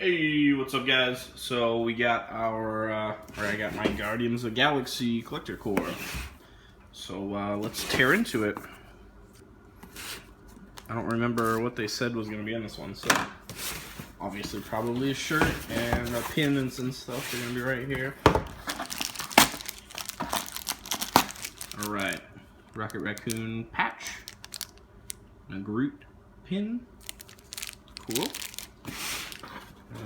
Hey, what's up guys? So we got our, I got my Guardians of the Galaxy Collector Core. So let's tear into it. I don't remember what they said was going to be on this one, so obviously probably a shirt and a pin and some stuff are going to be right here. Alright, Rocket Raccoon patch, and a Groot pin, cool.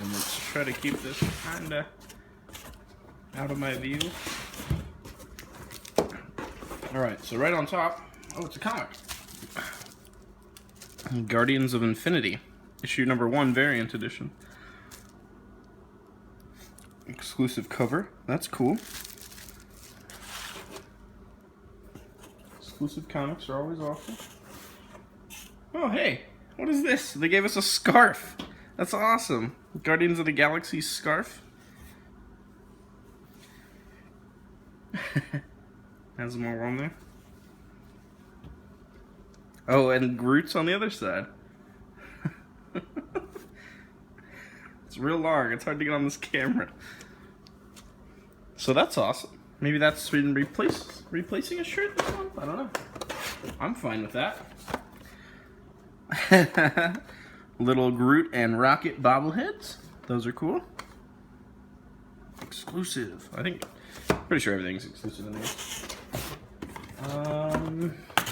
And let's try to keep this kinda out of my view. Alright, so right on top, oh, it's a comic. Guardians of Infinity, issue number 1, variant edition. Exclusive cover, that's cool. Exclusive comics are always awesome. Oh, hey, what is this? They gave us a scarf. That's awesome. Guardians of the Galaxy scarf. Has them all on there. Oh, and Groot's on the other side. It's real long. It's hard to get on this camera. So that's awesome. Maybe that's been replacing a shirt this month? I don't know. I'm fine with that. Little Groot and Rocket bobbleheads. Those are cool. Exclusive. Pretty sure everything's exclusive in here.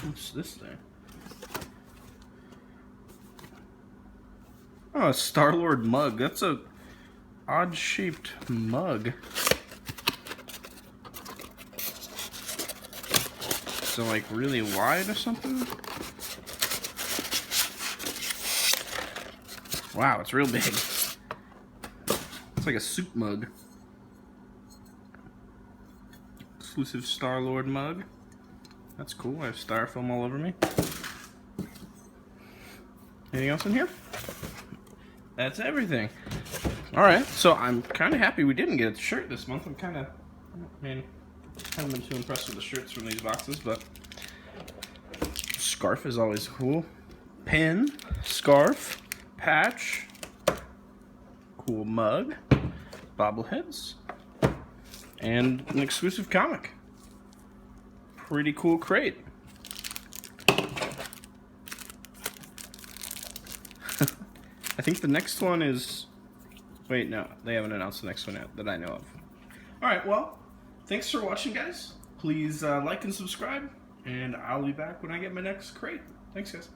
What's this thing? Oh, a Star-Lord mug. That's a odd-shaped mug. So, like, really wide or something? Wow, it's real big. It's like a soup mug. Exclusive Star-Lord mug. That's cool. I have styrofoam all over me. Anything else in here? That's everything. Alright, so I'm kind of happy we didn't get a shirt this month. I haven't been too impressed with the shirts from these boxes, but scarf is always cool. Pin, scarf, patch, cool mug, bobbleheads, and an exclusive comic. Pretty cool crate. I think the next one is... Wait, no, they haven't announced the next one yet that I know of. Alright, well, thanks for watching, guys. Please like and subscribe, and I'll be back when I get my next crate. Thanks, guys.